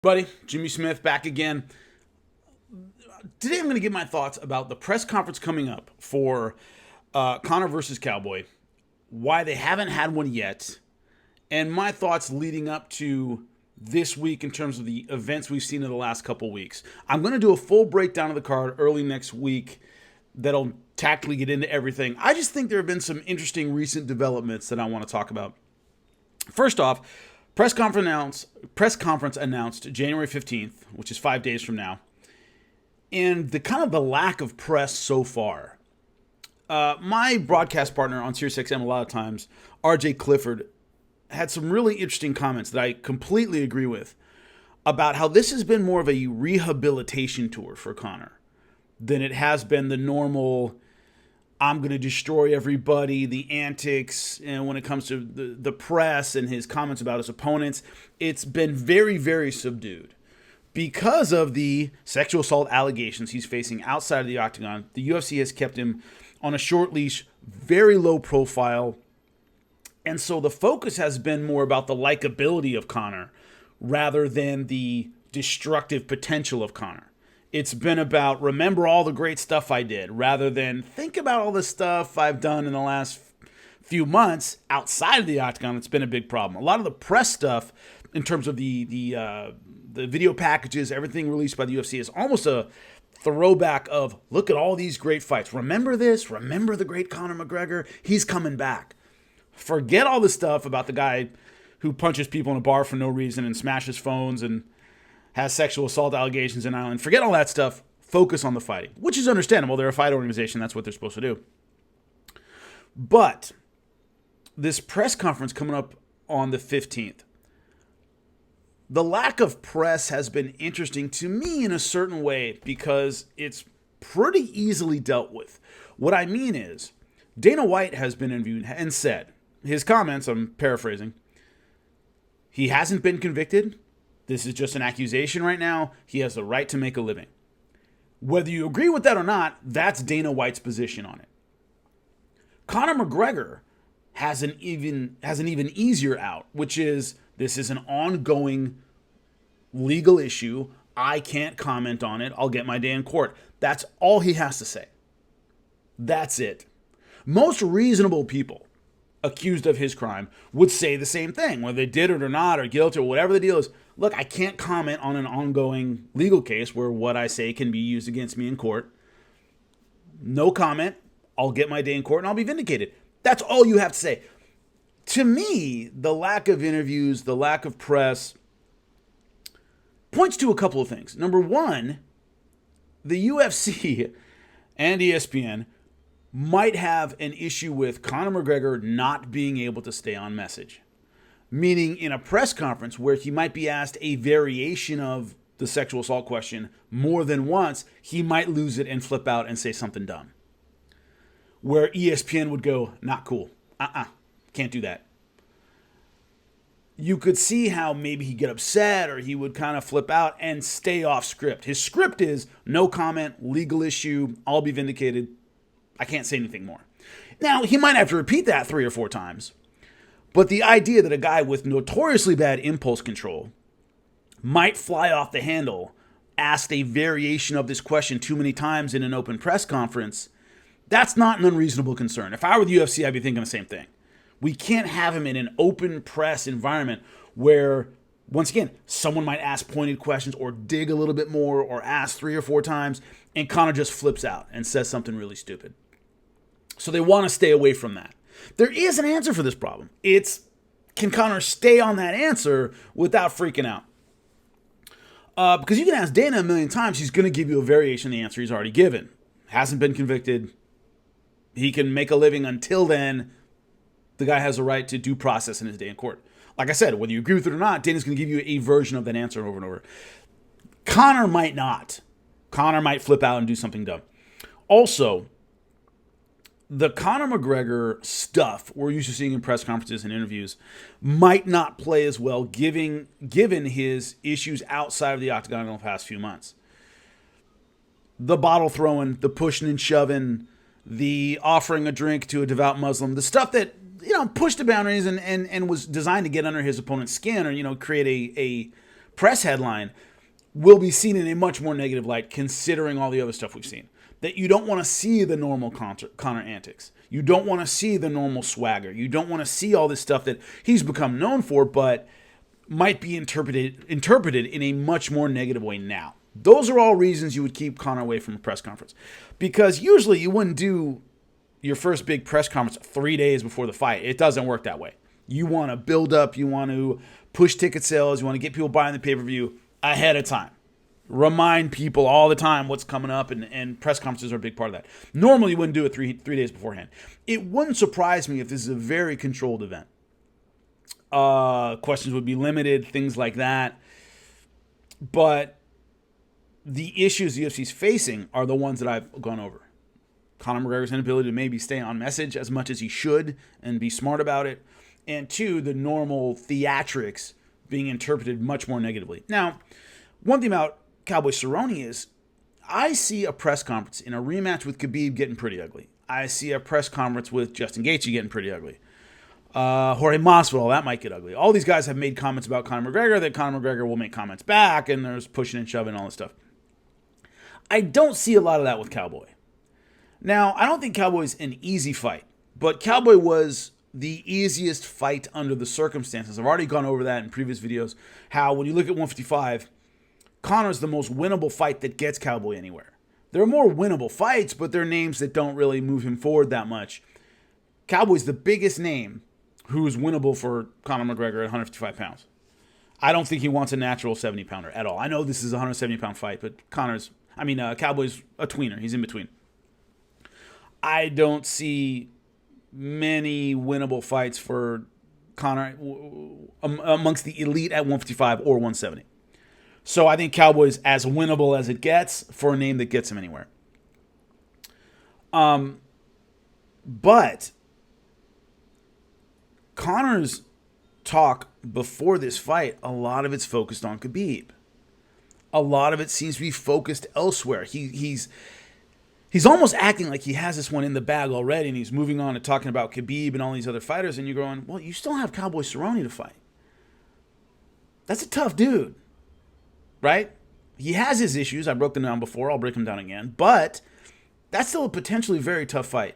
Buddy, Jimmy Smith back again. Today I'm going to give my thoughts about the press conference coming up for Conor versus Cowboy, why they haven't had one yet, and my thoughts leading up to this week in terms of the events we've seen in the last couple weeks. I'm going to do a full breakdown of the card early next week that'll tactically get into everything. I just think there have been some interesting recent developments that I want to talk about. First off, press conference announced January 15th, which is 5 days from now. And the lack of press so far. My broadcast partner on SiriusXM a lot of times, RJ Clifford, had some really interesting comments that I completely agree with about how this has been more of a rehabilitation tour for Conor than it has been the normal, I'm going to destroy everybody, the antics, and when it comes to the press and his comments about his opponents. It's been very, very subdued. Because of the sexual assault allegations he's facing outside of the octagon, the UFC has kept him on a short leash, very low profile. And so the focus has been more about the likability of Conor rather than the destructive potential of Conor. It's been about remember all the great stuff I did rather than think about all the stuff I've done in the last few months outside of the octagon. It's been a big problem. A lot of the press stuff in terms of the video packages, everything released by the UFC is almost a throwback of, look at all these great fights. Remember this? Remember the great Conor McGregor? He's coming back. Forget all the stuff about the guy who punches people in a bar for no reason and smashes phones and has sexual assault allegations in Ireland. Forget all that stuff. Focus on the fighting, which is understandable. They're a fight organization. That's what they're supposed to do. But this press conference coming up on the 15th, the lack of press has been interesting to me in a certain way because it's pretty easily dealt with. What I mean is, Dana White has been interviewed and said, his comments, I'm paraphrasing, he hasn't been convicted. This is just an accusation right now. He has the right to make a living. Whether you agree with that or not, that's Dana White's position on it. Conor McGregor has an even easier out, which is this is an ongoing legal issue. I can't comment on it. I'll get my day in court. That's all he has to say. That's it. Most reasonable people accused of his crime would say the same thing, whether they did it or not, or guilty, or whatever the deal is. Look, I can't comment on an ongoing legal case where what I say can be used against me in court. No comment. I'll get my day in court and I'll be vindicated. That's all you have to say. To me, the lack of interviews, the lack of press points to a couple of things. Number one, the UFC and ESPN might have an issue with Conor McGregor not being able to stay on message. Meaning in a press conference where he might be asked a variation of the sexual assault question more than once, he might lose it and flip out and say something dumb. Where ESPN would go, not cool. Can't do that. You could see how maybe he'd get upset or he would kind of flip out and stay off script. His script is no comment, legal issue, I'll be vindicated. I can't say anything more. Now, he might have to repeat that 3 or 4 times. But the idea that a guy with notoriously bad impulse control might fly off the handle, asked a variation of this question too many times in an open press conference, that's not an unreasonable concern. If I were the UFC, I'd be thinking the same thing. We can't have him in an open press environment where, once again, someone might ask pointed questions or dig a little bit more or ask 3 or 4 times, and Conor just flips out and says something really stupid. So they want to stay away from that. There is an answer for this problem. It's, can Conor stay on that answer without freaking out? Because you can ask Dana a million times, he's going to give you a variation of the answer he's already given. Hasn't been convicted. He can make a living until then. The guy has a right to due process in his day in court. Like I said, whether you agree with it or not, Dana's going to give you a version of that answer over and over. Conor might not. Conor might flip out and do something dumb. Also, the Conor McGregor stuff we're used to seeing in press conferences and interviews might not play as well given his issues outside of the octagon in the past few months. The bottle throwing, the pushing and shoving, the offering a drink to a devout Muslim, the stuff that, pushed the boundaries and was designed to get under his opponent's skin or, create a press headline will be seen in a much more negative light considering all the other stuff we've seen. That you don't want to see the normal Conor antics. You don't want to see the normal swagger. You don't want to see all this stuff that he's become known for, but might be interpreted in a much more negative way now. Those are all reasons you would keep Conor away from a press conference. Because usually you wouldn't do your first big press conference 3 days before the fight. It doesn't work that way. You want to build up. You want to push ticket sales. You want to get people buying the pay-per-view ahead of time. Remind people all the time what's coming up, and press conferences are a big part of that. Normally, you wouldn't do it three days beforehand. It wouldn't surprise me if this is a very controlled event. Questions would be limited, things like that. But the issues the UFC is facing are the ones that I've gone over. Conor McGregor's inability to maybe stay on message as much as he should and be smart about it. And two, the normal theatrics being interpreted much more negatively. Now, one thing about Cowboy Cerrone is I see a press conference in a rematch with Khabib getting pretty ugly. I see a press conference with Justin Gaethje getting pretty ugly. Jorge Masvidal, that might get ugly. All these guys have made comments about Conor McGregor that Conor McGregor will make comments back, and there's pushing and shoving and all this stuff. I don't see a lot of that with Cowboy. Now, I don't think Cowboy's an easy fight, but Cowboy was the easiest fight under the circumstances. I've already gone over that in previous videos, how when you look at 155, Conor's the most winnable fight that gets Cowboy anywhere. There are more winnable fights, but they're names that don't really move him forward that much. Cowboy's the biggest name who's winnable for Conor McGregor at 155 pounds. I don't think he wants a natural 70-pounder at all. I know this is a 170-pound fight, but Cowboy's a tweener. He's in between. I don't see many winnable fights for Conor amongst the elite at 155 or 170. So I think Cowboy's as winnable as it gets for a name that gets him anywhere. But Conor's talk before this fight, a lot of it's focused on Khabib. A lot of it seems to be focused elsewhere. He's almost acting like he has this one in the bag already, and he's moving on to talking about Khabib and all these other fighters, and you're going, well, you still have Cowboy Cerrone to fight. That's a tough dude, right? He has his issues. I broke them down before. I'll break them down again. But that's still a potentially very tough fight.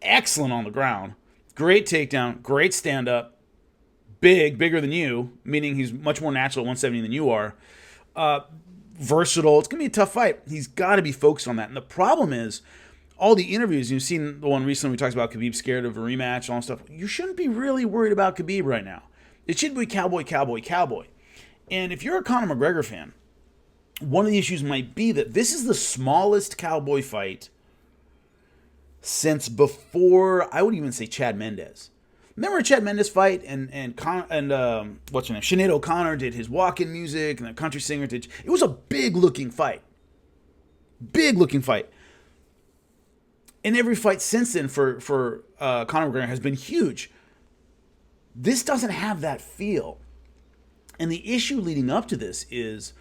Excellent on the ground. Great takedown. Great stand-up. Bigger than you, meaning he's much more natural at 170 than you are. Versatile. It's going to be a tough fight. He's got to be focused on that. And the problem is, all the interviews, you've seen the one recently we talked about Khabib scared of a rematch and all that stuff. You shouldn't be really worried about Khabib right now. It should be Cowboy. And if you're a Conor McGregor fan, one of the issues might be that this is the smallest Cowboy fight since before, I would even say, Chad Mendes. Remember Chad Mendes fight and what's her name? Sinead O'Connor did his walk-in music and the country singer did. It was a big-looking fight. Big-looking fight. And every fight since then for Conor McGregor has been huge. This doesn't have that feel. And the issue leading up to this is,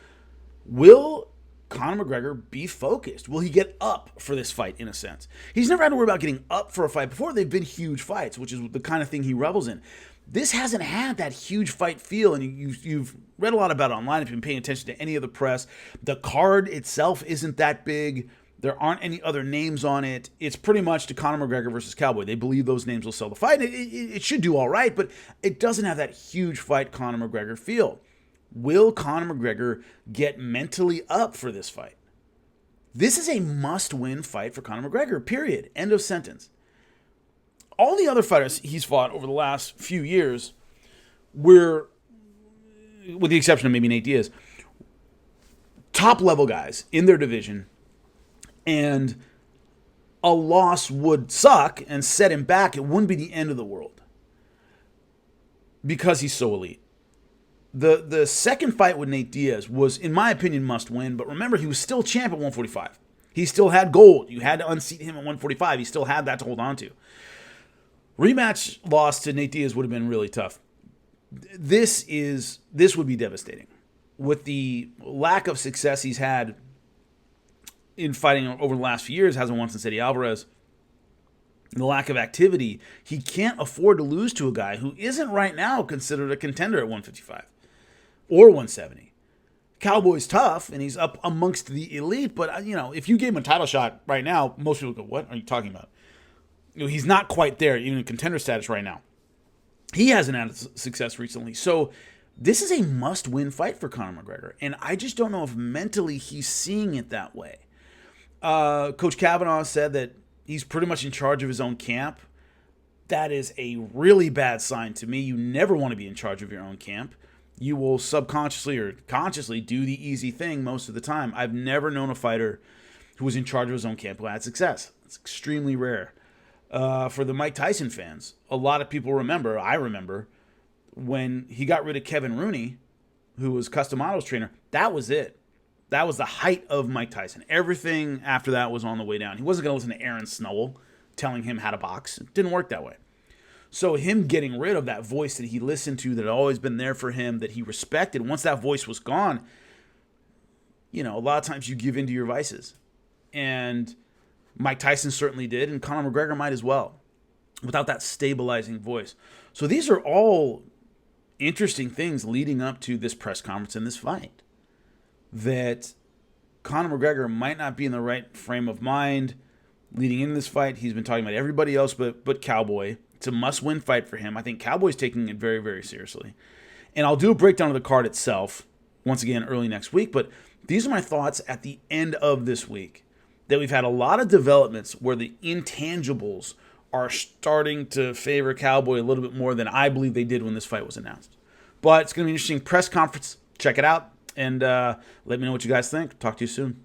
will Conor McGregor be focused? Will he get up for this fight, in a sense? He's never had to worry about getting up for a fight before. They've been huge fights, which is the kind of thing he revels in. This hasn't had that huge fight feel, and you've read a lot about it online if you've been paying attention to any of the press. The card itself isn't that big. There aren't any other names on it. It's pretty much to Conor McGregor versus Cowboy. They believe those names will sell the fight. It should do all right, but it doesn't have that huge fight Conor McGregor feel. Will Conor McGregor get mentally up for this fight? This is a must-win fight for Conor McGregor, period. End of sentence. All the other fighters he's fought over the last few years were, with the exception of maybe Nate Diaz, top-level guys in their division, and a loss would suck and set him back. It wouldn't be the end of the world because he's so elite. The second fight with Nate Diaz was, in my opinion, must win. But remember, he was still champ at 145. He still had gold. You had to unseat him at 145. He still had that to hold on to. Rematch loss to Nate Diaz would have been really tough. This would be devastating. With the lack of success he's had in fighting over the last few years, hasn't won since Eddie Alvarez, and the lack of activity, he can't afford to lose to a guy who isn't right now considered a contender at 155. or 170. Cowboy's tough, and he's up amongst the elite, but, if you gave him a title shot right now, most people go, what are you talking about? He's not quite there, even in contender status right now. He hasn't had success recently. So this is a must-win fight for Conor McGregor, and I just don't know if mentally he's seeing it that way. Coach Kavanaugh said that he's pretty much in charge of his own camp. That is a really bad sign to me. You never want to be in charge of your own camp. You will subconsciously or consciously do the easy thing most of the time. I've never known a fighter who was in charge of his own camp who had success. It's extremely rare. For the Mike Tyson fans, a lot of people remember, I remember, when he got rid of Kevin Rooney, who was Custom Models trainer, that was it. That was the height of Mike Tyson. Everything after that was on the way down. He wasn't going to listen to Aaron Snowell telling him how to box. It didn't work that way. So him getting rid of that voice that he listened to, that had always been there for him, that he respected, once that voice was gone, a lot of times you give in to your vices. And Mike Tyson certainly did, and Conor McGregor might as well, without that stabilizing voice. So these are all interesting things leading up to this press conference and this fight. That Conor McGregor might not be in the right frame of mind leading into this fight. He's been talking about everybody else but Cowboy. It's a must-win fight for him. I think Cowboy's taking it very, very seriously. And I'll do a breakdown of the card itself, once again, early next week. But these are my thoughts at the end of this week. That we've had a lot of developments where the intangibles are starting to favor Cowboy a little bit more than I believe they did when this fight was announced. But it's going to be an interesting press conference. Check it out. And let me know what you guys think. Talk to you soon.